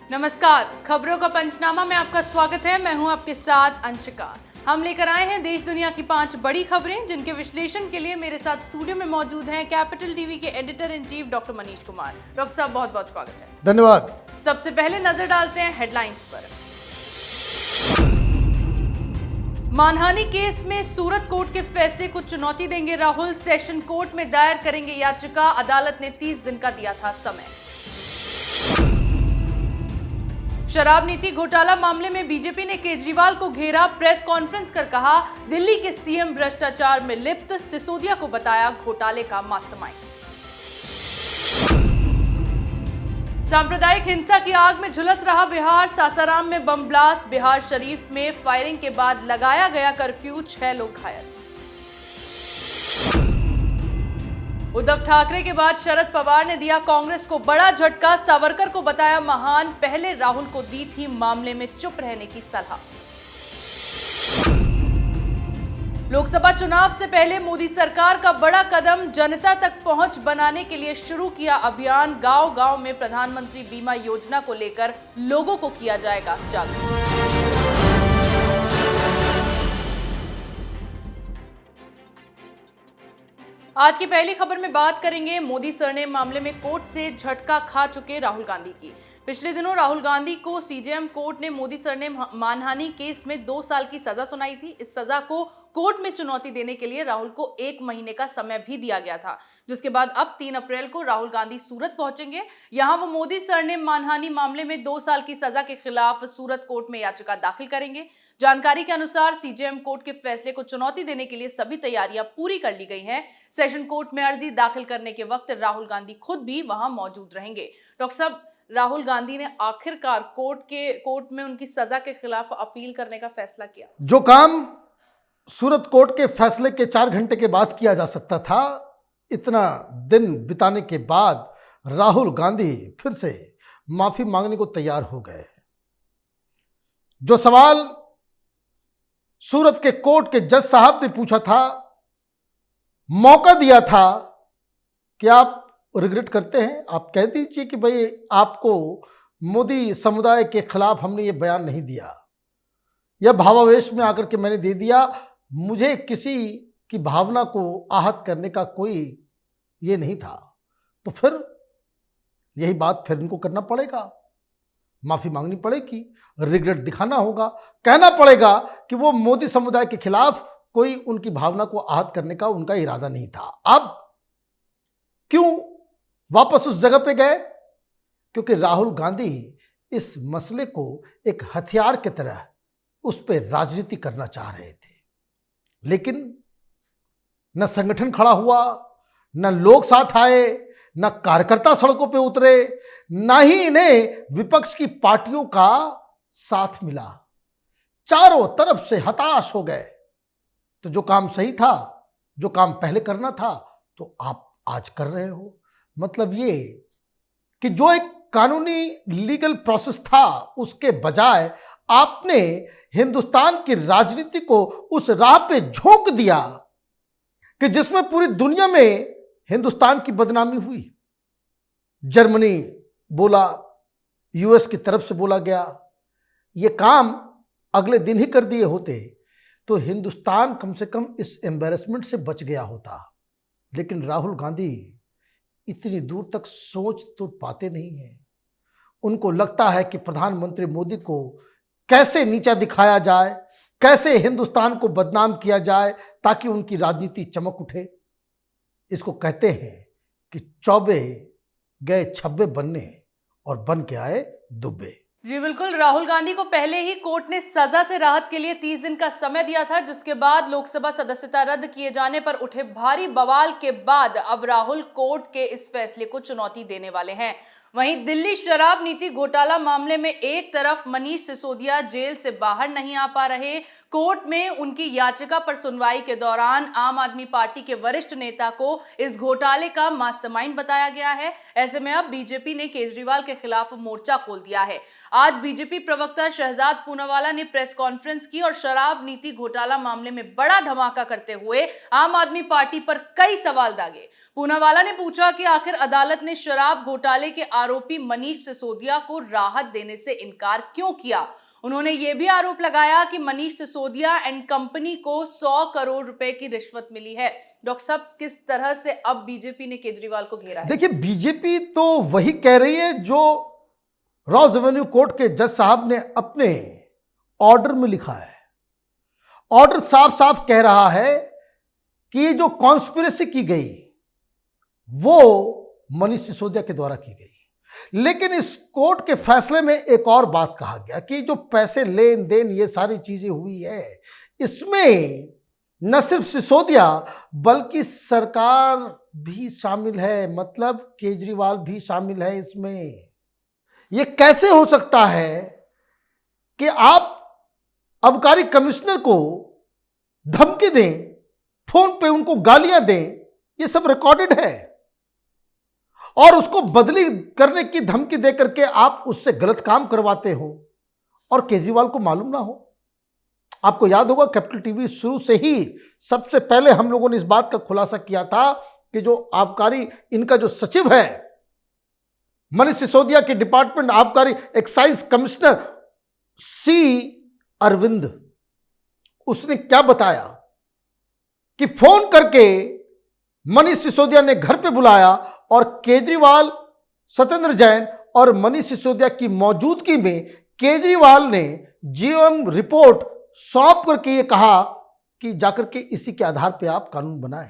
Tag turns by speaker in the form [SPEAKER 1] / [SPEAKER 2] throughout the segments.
[SPEAKER 1] नमस्कार, खबरों का पंचनामा में आपका स्वागत है। मैं हूं आपके साथ अंशिका। हम लेकर आए हैं देश दुनिया की 5 बड़ी खबरें, जिनके विश्लेषण के लिए मेरे साथ स्टूडियो में मौजूद हैं कैपिटल टीवी के editor in chief doctor Manish Kumar. Doctor साहब, बहुत बहुत स्वागत है।
[SPEAKER 2] धन्यवाद।
[SPEAKER 1] सबसे पहले नजर डालते हैं हेडलाइंस पर। मानहानि केस में सूरत कोर्ट के फैसले को चुनौती देंगे राहुल। सेशन कोर्ट में दायर करेंगे याचिका। अदालत ने 30 दिन का दिया था समय। शराब नीति घोटाला मामले में बीजेपी ने केजरीवाल को घेरा। प्रेस कॉन्फ्रेंस कर कहा, दिल्ली के सीएम भ्रष्टाचार में लिप्त। सिसोदिया को बताया घोटाले का मास्टरमाइंड। सांप्रदायिक हिंसा की आग में झुलस रहा बिहार। सासाराम में बम ब्लास्ट। बिहार शरीफ में फायरिंग के बाद लगाया गया कर्फ्यू। 6 लोग घायल। उद्धव ठाकरे के बाद शरद पवार ने दिया कांग्रेस को बड़ा झटका। सावरकर को बताया महान। पहले राहुल को दी थी मामले में चुप रहने की सलाह। लोकसभा चुनाव से पहले मोदी सरकार का बड़ा कदम। जनता तक पहुंच बनाने के लिए शुरू किया अभियान। गांव-गांव में प्रधानमंत्री बीमा योजना को लेकर लोगों को किया जाएगा जागरूक। आज की पहली खबर में बात करेंगे मोदी सरनेम मामले में कोर्ट से झटका खा चुके राहुल गांधी की। पिछले दिनों राहुल गांधी को सीजेएम कोर्ट ने मोदी सरनेम मानहानि केस में 2 साल की सजा सुनाई थी। इस सजा को कोर्ट में चुनौती देने के लिए राहुल को 1 महीने का समय भी दिया गया था, जिसके बाद अब 3 अप्रैल को राहुल गांधी सूरत पहुंचेंगे। यहां वो मोदी सरनेम मानहानि मामले में 2 साल की सजा के खिलाफ सूरत कोर्ट में याचिका दाखिल करेंगे। जानकारी के अनुसार सीजेएम कोर्ट के फैसले को चुनौती देने के लिए सभी तैयारियां पूरी कर ली गई हैं। सेशन कोर्ट में अर्जी दाखिल करने के वक्त राहुल गांधी खुद भी वहां मौजूद रहेंगे। डॉक्टर साहब, राहुल गांधी ने आखिरकार कोर्ट में उनकी सजा के खिलाफ अपील करने का फैसला किया।
[SPEAKER 2] जो काम सूरत कोर्ट के फैसले के 4 घंटे के बाद किया जा सकता था, इतना दिन बिताने के बाद राहुल गांधी फिर से माफी मांगने को तैयार हो गए। जो सवाल सूरत के कोर्ट के जज साहब ने पूछा था, मौका दिया था कि आप रिग्रेट करते हैं, आप कह दीजिए कि भाई आपको मोदी समुदाय के खिलाफ हमने ये बयान नहीं दिया, या भावावेश में आकर के मैंने दे दिया, मुझे किसी की भावना को आहत करने का कोई ये नहीं था। तो फिर यही बात फिर इनको करना पड़ेगा, माफी मांगनी पड़ेगी, रिग्रेट दिखाना होगा, कहना पड़ेगा कि वो मोदी समुदाय के खिलाफ कोई उनकी भावना को आहत करने का उनका इरादा नहीं था। अब क्यों वापस उस जगह पे गए? क्योंकि राहुल गांधी इस मसले को एक हथियार की तरह उस पर राजनीति करना चाह रहे थे, लेकिन न संगठन खड़ा हुआ, न लोग साथ आए, न कार्यकर्ता सड़कों पे उतरे, न ही इन्हें विपक्ष की पार्टियों का साथ मिला। चारों तरफ से हताश हो गए। तो जो काम सही था, जो काम पहले करना था, तो आप आज कर रहे हो। मतलब ये कि जो एक कानूनी लीगल प्रोसेस था, उसके बजाय आपने हिंदुस्तान की राजनीति को उस राह पे झोंक दिया कि जिसमें पूरी दुनिया में हिंदुस्तान की बदनामी हुई। जर्मनी बोला, यूएस की तरफ से बोला गया। ये काम अगले दिन ही कर दिए होते तो हिंदुस्तान कम से कम इस एम्बैरेसमेंट से बच गया होता। लेकिन राहुल गांधी इतनी दूर तक सोच तो पाते नहीं हैं। उनको लगता है कि प्रधानमंत्री मोदी को कैसे नीचा दिखाया जाए, कैसे हिंदुस्तान को बदनाम किया जाए ताकि उनकी राजनीति चमक उठे। इसको कहते हैं कि चौबे गए छब्बे बनने और बन के आए दुब्बे।
[SPEAKER 1] जी बिल्कुल, राहुल गांधी को पहले ही कोर्ट ने सजा से राहत के लिए 30 दिन का समय दिया था, जिसके बाद लोकसभा सदस्यता रद्द किए जाने पर उठे भारी बवाल के बाद अब राहुल कोर्ट के इस फैसले को चुनौती देने वाले हैं। वहीं दिल्ली शराब नीति घोटाला मामले में एक तरफ मनीष सिसोदिया जेल से बाहर नहीं आ पा रहे, कोर्ट में उनकी याचिका पर सुनवाई के दौरान आम आदमी पार्टी के वरिष्ठ नेता को इस घोटाले का मास्टरमाइंड बताया गया है। ऐसे में अब बीजेपी ने केजरीवाल के खिलाफ मोर्चा खोल दिया है। आज बीजेपी प्रवक्ता शहजाद पूनावाला ने प्रेस कॉन्फ्रेंस की और शराब नीति घोटाला मामले में बड़ा धमाका करते हुए आम आदमी पार्टी पर कई सवाल दागे। पूनावाला ने पूछा कि आखिर अदालत ने शराब घोटाले के आरोपी मनीष सिसोदिया को राहत देने से इनकार क्यों किया। उन्होंने ये भी आरोप लगाया कि मनीष सिसोदिया एंड कंपनी को 100 करोड़ रुपए की रिश्वत मिली है। डॉक्टर साहब, किस तरह से अब बीजेपी ने केजरीवाल को घेरा है?
[SPEAKER 2] देखिए, बीजेपी तो वही कह रही है जो रॉस एवेन्यू कोर्ट के जज साहब ने अपने ऑर्डर में लिखा है। ऑर्डर साफ साफ कह रहा है कि ये जो कॉन्स्पिरेसी की गई वो मनीष सिसोदिया के द्वारा की गई। लेकिन इस कोर्ट के फैसले में एक और बात कहा गया कि जो पैसे लेन देन ये सारी चीजें हुई है, इसमें न सिर्फ सिसोदिया बल्कि सरकार भी शामिल है, मतलब केजरीवाल भी शामिल है इसमें। ये कैसे हो सकता है कि आप आबकारी कमिश्नर को धमकी दें, फोन पे उनको गालियां दें, ये सब रिकॉर्डेड है, और उसको बदली करने की धमकी देकर के आप उससे गलत काम करवाते हो और केजरीवाल को मालूम ना हो। आपको याद होगा, कैपिटल टीवी शुरू से ही सबसे पहले हम लोगों ने इस बात का खुलासा किया था कि जो आबकारी इनका जो सचिव है मनीष सिसोदिया के डिपार्टमेंट आबकारी एक्साइज कमिश्नर सी अरविंद, उसने क्या बताया कि फोन करके मनीष सिसोदिया ने घर पे बुलाया और केजरीवाल, सत्येंद्र जैन और मनीष सिसोदिया की मौजूदगी में केजरीवाल ने जीएम रिपोर्ट सौंप करके ये कहा कि जाकर के इसी के आधार पे आप कानून बनाएं।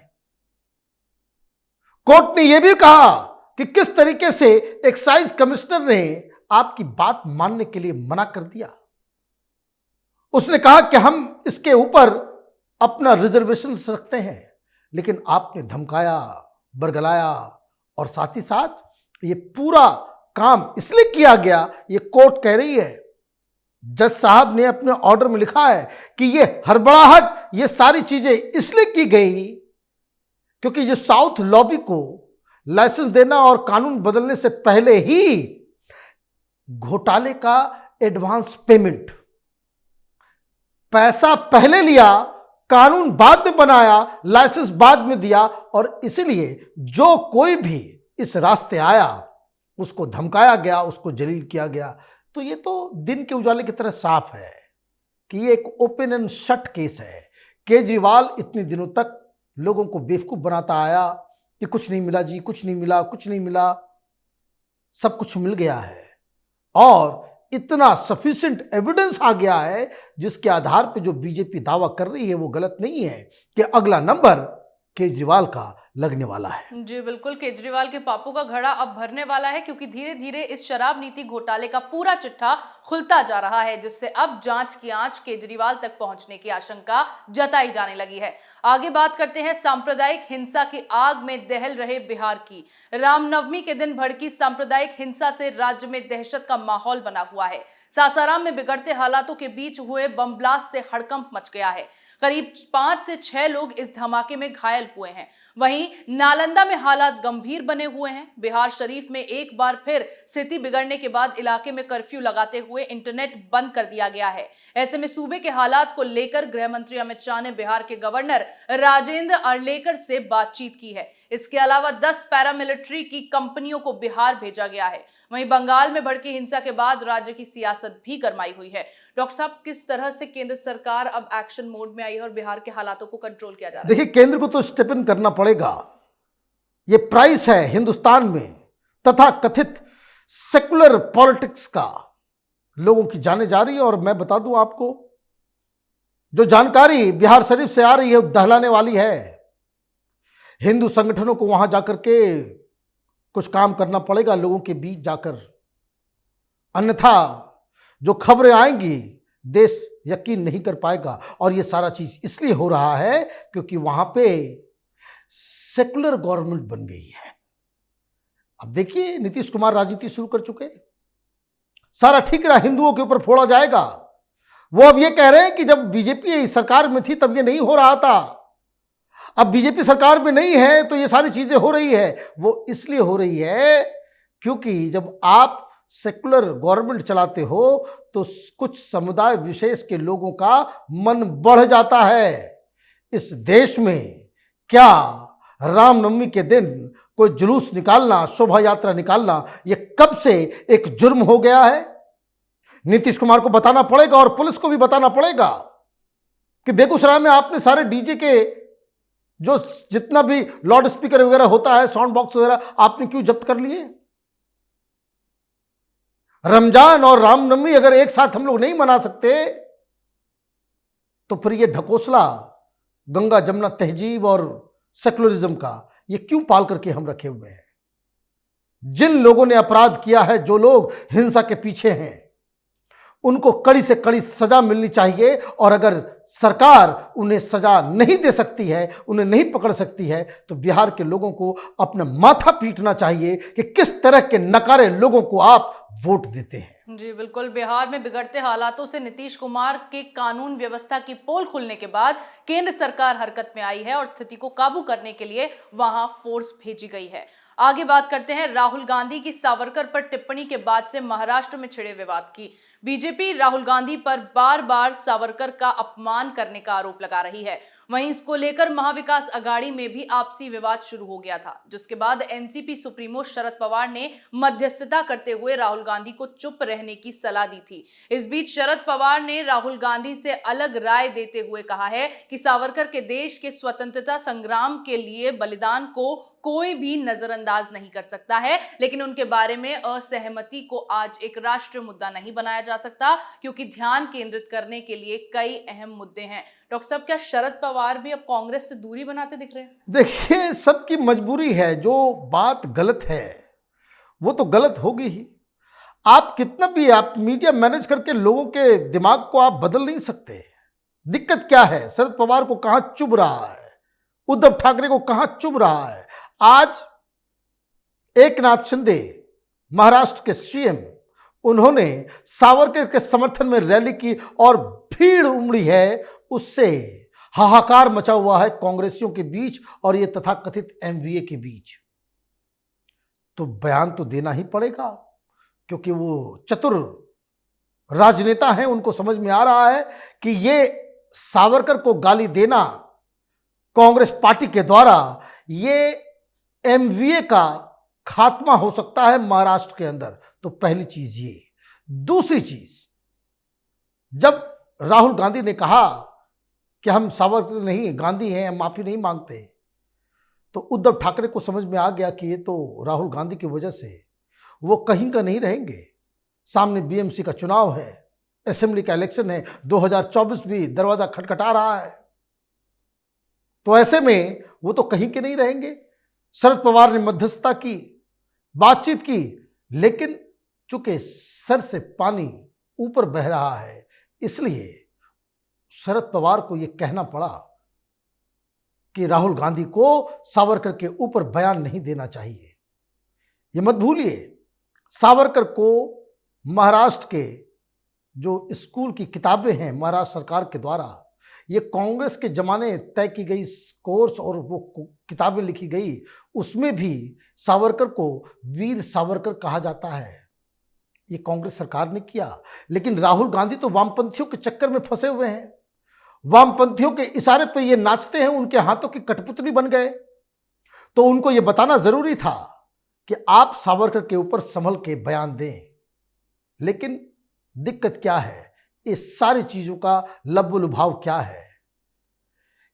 [SPEAKER 2] कोर्ट ने यह भी कहा कि किस तरीके से एक्साइज कमिश्नर ने आपकी बात मानने के लिए मना कर दिया। उसने कहा कि हम इसके ऊपर अपना रिजर्वेशन रखते हैं, लेकिन आपने धमकाया, बरगलाया, और साथ ही साथ ये पूरा काम इसलिए किया गया, ये कोर्ट कह रही है, जज साहब ने अपने ऑर्डर में लिखा है कि ये हड़बड़ाहट, ये सारी चीजें इसलिए की गई क्योंकि ये साउथ लॉबी को लाइसेंस देना और कानून बदलने से पहले ही घोटाले का एडवांस पेमेंट, पैसा पहले लिया, कानून बाद में बनाया, लाइसेंस बाद में दिया, और इसलिए जो कोई भी इस रास्ते आया उसको धमकाया गया, उसको जलील किया गया। तो ये तो दिन के उजाले की तरह साफ है कि ये एक ओपन एंड शट केस है। केजरीवाल इतने दिनों तक लोगों को बेवकूफ बनाता आया कि कुछ नहीं मिला जी, कुछ नहीं मिला, कुछ नहीं मिला, सब कुछ मिल गया है, और इतना सफिशिएंट एविडेंस आ गया है जिसके आधार पे जो बीजेपी दावा कर रही है वो गलत नहीं है कि अगला नंबर केजरीवाल का लगने वाला है।
[SPEAKER 1] जी बिल्कुल, केजरीवाल के पापों का घड़ा अब भरने वाला है, क्योंकि धीरे धीरे इस शराब नीति घोटाले का पूरा चिट्ठा खुलता जा रहा है, जिससे अब जांच की आंच केजरीवाल तक पहुंचने की आशंका जताई जाने लगी है। आगे बात करते हैं सांप्रदायिक हिंसा की आग में दहल रहे बिहार की। रामनवमी के दिन भड़की सांप्रदायिक हिंसा से राज्य में दहशत का माहौल बना हुआ है। सासाराम में बिगड़ते हालातों के बीच हुए बम ब्लास्ट से हड़कंप मच गया है। करीब 5 से 6 लोग इस धमाके में घायल हुए हैं। वहीं नालंदा में हालात गंभीर बने हुए हैं। बिहार शरीफ में एक बार फिर स्थिति बिगड़ने के बाद इलाके में कर्फ्यू लगाते हुए इंटरनेट बंद कर दिया गया है। ऐसे में सूबे के हालात को लेकर गृह मंत्री अमित शाह ने बिहार के गवर्नर राजेंद्र अर्लेकर से बातचीत की है। इसके अलावा 10 पैरामिलिट्री की कंपनियों को बिहार भेजा गया है। वहीं बंगाल में भड़की हिंसा के बाद राज्य की सियासत भी गरमाई हुई है। डॉक्टर साहब, किस तरह से केंद्र सरकार अब एक्शन मोड में आई है और बिहार के हालातों को कंट्रोल किया जा रहा है?
[SPEAKER 2] देखिए, केंद्र को तो स्टेप इन करना पड़ेगा। ये प्राइस है हिंदुस्तान में तथा कथित सेकुलर पॉलिटिक्स का, लोगों की जाने जा रही है। और मैं बता दूं आपको, जो जानकारी बिहार शरीफ से आ रही है वो दहलाने वाली है। हिंदू संगठनों को वहां जाकर के कुछ काम करना पड़ेगा, लोगों के बीच जाकर, अन्यथा जो खबरें आएंगी देश यकीन नहीं कर पाएगा। और ये सारा चीज इसलिए हो रहा है क्योंकि वहां पे सेकुलर गवर्नमेंट बन गई है। अब देखिए, नीतीश कुमार राजनीति शुरू कर चुके, सारा ठीक रहा, हिंदुओं के ऊपर फोड़ा जाएगा। वो अब ये कह रहे हैं कि जब बीजेपी सरकार में थी तब ये नहीं हो रहा था, अब बीजेपी सरकार में नहीं है तो ये सारी चीजें हो रही है। वो इसलिए हो रही है क्योंकि जब आप सेकुलर गवर्नमेंट चलाते हो तो कुछ समुदाय विशेष के लोगों का मन बढ़ जाता है। इस देश में क्या रामनवमी के दिन कोई जुलूस निकालना, शोभा यात्रा निकालना, यह कब से एक जुर्म हो गया है। नीतीश कुमार को बताना पड़ेगा और पुलिस को भी बताना पड़ेगा कि बेगूसराय में आपने सारे डीजे के जो जितना भी लाउड स्पीकर वगैरह होता है, साउंड बॉक्स वगैरह, आपने क्यों जब्त कर लिए। रमजान और रामनवमी अगर एक साथ हम लोग नहीं मना सकते तो फिर ये ढकोसला गंगा जमुना तहजीब और सेकुलरिज्म का ये क्यों पाल करके हम रखे हुए हैं। जिन लोगों ने अपराध किया है, जो लोग हिंसा के पीछे हैं, उनको कड़ी से कड़ी सजा मिलनी चाहिए। और अगर सरकार उन्हें सजा नहीं दे सकती है, उन्हें नहीं पकड़ सकती है, तो बिहार के लोगों को अपना माथा पीटना चाहिए कि किस तरह के नकारे लोगों को आप वोट देते हैं।
[SPEAKER 1] जी बिल्कुल, बिहार में बिगड़ते हालातों से नीतीश कुमार के कानून व्यवस्था की पोल खुलने के बाद केंद्र सरकार हरकत में आई है और स्थिति को काबू करने के लिए वहां फोर्स भेजी गई है। आगे बात करते हैं राहुल गांधी की सावरकर पर टिप्पणी के बाद से महाराष्ट्र में छिड़े विवाद की। बीजेपी राहुल गांधी पर बार बार सावरकर का अपमान करने का आरोप लगा रही है। वहीं इसको लेकर महाविकास अघाड़ी में भी आपसी विवाद शुरू हो गया था, जिसके बाद एनसीपी सुप्रीमो शरद पवार ने मध्यस्थता करते हुए राहुल गांधी को चुप रहने की सलाह दी थी। इस बीच शरद पवार ने राहुल गांधी से अलग राय देते हुए कहा है कि सावरकर के देश के स्वतंत्रता संग्राम के लिए बलिदान को कोई भी नजरअंदाज नहीं कर सकता है, लेकिन उनके बारे में असहमति को आज एक राष्ट्रीय मुद्दा नहीं बनाया जा सकता, क्योंकि ध्यान केंद्रित करने के लिए कई अहम मुद्दे हैं। डॉक्टर साहब, क्या शरद पवार भी अब कांग्रेस से दूरी बनाते दिख रहे हैं?
[SPEAKER 2] देखिए, सबकी मजबूरी है। जो बात गलत है वो तो गलत होगी ही। आप कितना भी आप मीडिया मैनेज करके लोगों के दिमाग को आप बदल नहीं सकते। दिक्कत क्या है, शरद पवार को कहां चुभ रहा है, उद्धव ठाकरे को कहां चुभ रहा है। आज एकनाथ शिंदे महाराष्ट्र के सीएम, उन्होंने सावरकर के समर्थन में रैली की और भीड़ उमड़ी है। उससे हाहाकार मचा हुआ है कांग्रेसियों के बीच और ये तथाकथित एमवीए के बीच। तो बयान तो देना ही पड़ेगा, क्योंकि वो चतुर राजनेता हैं। उनको समझ में आ रहा है कि ये सावरकर को गाली देना कांग्रेस पार्टी के द्वारा ये एमवीए का खात्मा हो सकता है महाराष्ट्र के अंदर। तो पहली चीज ये। दूसरी चीज, जब राहुल गांधी ने कहा कि हम सावरकर नहीं गांधी हैं, हम माफी नहीं मांगते, तो उद्धव ठाकरे को समझ में आ गया कि ये तो राहुल गांधी की वजह से वो कहीं का नहीं रहेंगे। सामने बीएमसी का चुनाव है, असेंबली का इलेक्शन है, 2024 भी दरवाजा खटखटा रहा है। तो ऐसे में वो तो कहीं के नहीं रहेंगे। शरद पवार ने मध्यस्थता की, बातचीत की, लेकिन चूंकि सर से पानी ऊपर बह रहा है, इसलिए शरद पवार को यह कहना पड़ा कि राहुल गांधी को सावरकर के ऊपर बयान नहीं देना चाहिए। ये मत भूलिए, सावरकर को महाराष्ट्र के जो स्कूल की किताबें हैं महाराष्ट्र सरकार के द्वारा, ये कांग्रेस के जमाने तय की गई कोर्स और वो किताबें लिखी गई, उसमें भी सावरकर को वीर सावरकर कहा जाता है। ये कांग्रेस सरकार ने किया। लेकिन राहुल गांधी तो वामपंथियों के चक्कर में फंसे हुए हैं। वामपंथियों के इशारे पे ये नाचते हैं, उनके हाथों की कठपुतली बन गए। तो उनको ये बताना जरूरी था कि आप सावरकर के ऊपर संभल के बयान दें। लेकिन दिक्कत क्या है, इस सारी चीजों का लब्बलुभाव क्या है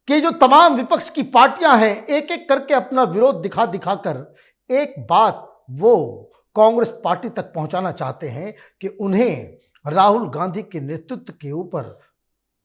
[SPEAKER 2] कि जो तमाम विपक्ष की पार्टियां हैं, एक एक करके अपना विरोध दिखा दिखाकर एक बात वो कांग्रेस पार्टी तक पहुंचाना चाहते हैं कि उन्हें राहुल गांधी के नेतृत्व के ऊपर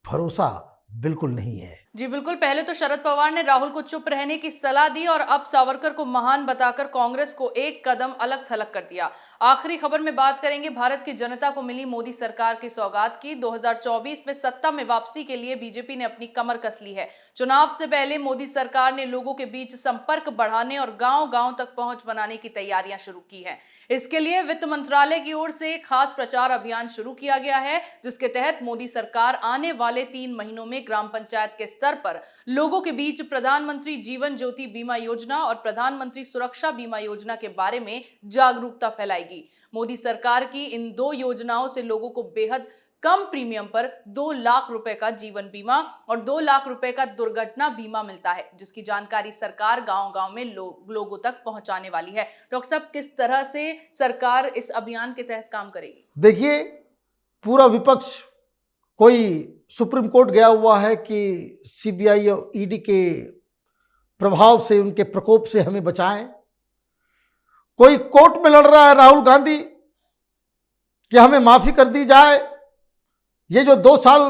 [SPEAKER 2] भरोसा बिल्कुल नहीं है।
[SPEAKER 1] जी बिल्कुल, पहले तो शरद पवार ने राहुल को चुप रहने की सलाह दी और अब सावरकर को महान बताकर कांग्रेस को एक कदम अलग थलग कर दिया। आखिरी खबर में बात करेंगे भारत की जनता को मिली मोदी सरकार की सौगात की। 2024 में सत्ता में वापसी के लिए बीजेपी ने अपनी कमर कस ली है। चुनाव से पहले मोदी सरकार ने लोगों के बीच संपर्क बढ़ाने और गांव-गांव तक पहुंच बनाने की तैयारियां शुरू की हैं। इसके लिए वित्त मंत्रालय की ओर से खास प्रचार अभियान शुरू किया गया है, जिसके तहत मोदी सरकार आने वाले 3 महीनों में ग्राम पंचायत के स्तर पर लोगों के बीच प्रधानमंत्री जीवन ज्योति बीमा योजना और प्रधानमंत्री सुरक्षा बीमा योजना के बारे में जागरूकता फैलाएगी। मोदी सरकार की इन 2 योजनाओं से लोगों को बेहद कम प्रीमियम पर 2 लाख रुपए का जीवन बीमा और 2 लाख रुपए का दुर्घटना बीमा मिलता है, जिसकी जानकारी सरकार गांव-गांव में लोगों तक पहुंचाने वाली है। डॉक्टर साहब, किस तरह से सरकार इस अभियान के तहत काम करेगी?
[SPEAKER 2] देखिए, पूरा विपक्ष कोई सुप्रीम कोर्ट गया हुआ है कि सीबीआई और ईडी के प्रभाव से, उनके प्रकोप से हमें बचाएं। कोई कोर्ट में लड़ रहा है राहुल गांधी कि हमें माफी कर दी जाए, ये जो 2 साल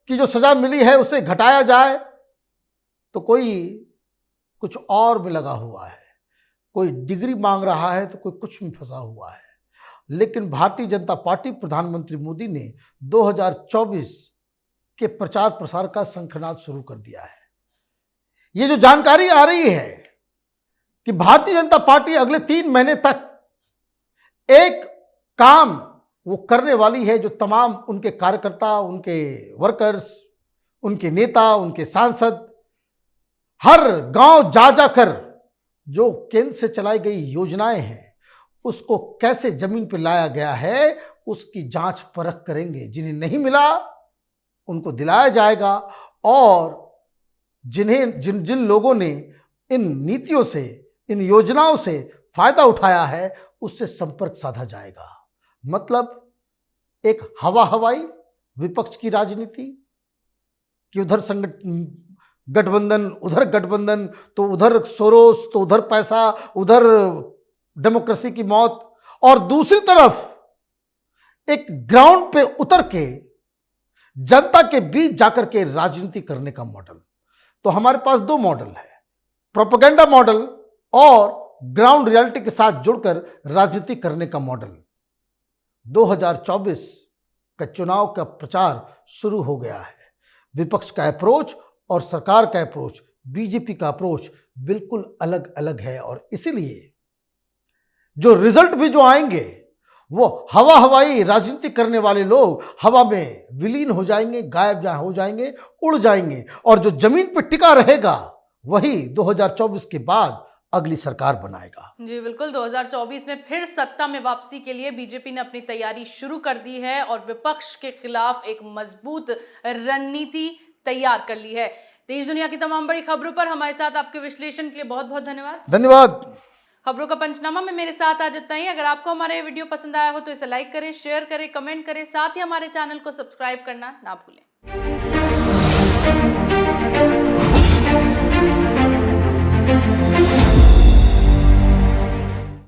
[SPEAKER 2] की जो सजा मिली है उसे घटाया जाए। तो कोई कुछ और में लगा हुआ है, कोई डिग्री मांग रहा है, तो कोई कुछ में फंसा हुआ है। लेकिन भारतीय जनता पार्टी, प्रधानमंत्री मोदी ने 2024 के प्रचार प्रसार का शंखनाद शुरू कर दिया है। ये जो जानकारी आ रही है कि भारतीय जनता पार्टी अगले 3 महीने तक एक काम वो करने वाली है, जो तमाम उनके कार्यकर्ता, उनके वर्कर्स, उनके नेता, उनके सांसद हर गांव जा जाकर जो केंद्र से चलाई गई योजनाएं हैं उसको कैसे जमीन पर लाया गया है उसकी जांच परख करेंगे। जिन्हें नहीं मिला उनको दिलाया जाएगा, और जिन लोगों ने इन नीतियों से, इन योजनाओं से फायदा उठाया है उससे संपर्क साधा जाएगा। मतलब एक हवाई विपक्ष की राजनीति कि उधर गठबंधन, उधर गठबंधन, तो उधर सोरोस, तो उधर पैसा, उधर डेमोक्रेसी की मौत, और दूसरी तरफ एक ग्राउंड पे उतर के जनता के बीच जाकर के राजनीति करने का मॉडल। तो हमारे पास 2 मॉडल है, प्रोपेगेंडा मॉडल और ग्राउंड रियलिटी के साथ जुड़कर राजनीति करने का मॉडल। 2024 का चुनाव का प्रचार शुरू हो गया है। विपक्ष का अप्रोच और सरकार का अप्रोच, बीजेपी का अप्रोच बिल्कुल अलग अलग है, और इसीलिए जो रिजल्ट भी जो आएंगे वो हवाई राजनीति करने वाले लोग हवा में विलीन हो जाएंगे, गायब हो जाएंगे, उड़ जाएंगे, और जो जमीन पर टिका रहेगा वही 2024 के बाद अगली सरकार बनाएगा।
[SPEAKER 1] जी बिल्कुल, 2024 में फिर सत्ता में वापसी के लिए बीजेपी ने अपनी तैयारी शुरू कर दी है और विपक्ष के खिलाफ एक मजबूत रणनीति तैयार कर ली है। देश दुनिया की तमाम बड़ी खबरों पर हमारे साथ आपके विश्लेषण के लिए बहुत बहुत धन्यवाद।
[SPEAKER 2] धन्यवाद।
[SPEAKER 1] खबरों का पंचनामा में मेरे साथ आज इतना ही। अगर आपको हमारा ये वीडियो पसंद आया हो तो इसे लाइक करें, शेयर करें, कमेंट करें, साथ ही हमारे चैनल को सब्सक्राइब करना ना भूलें।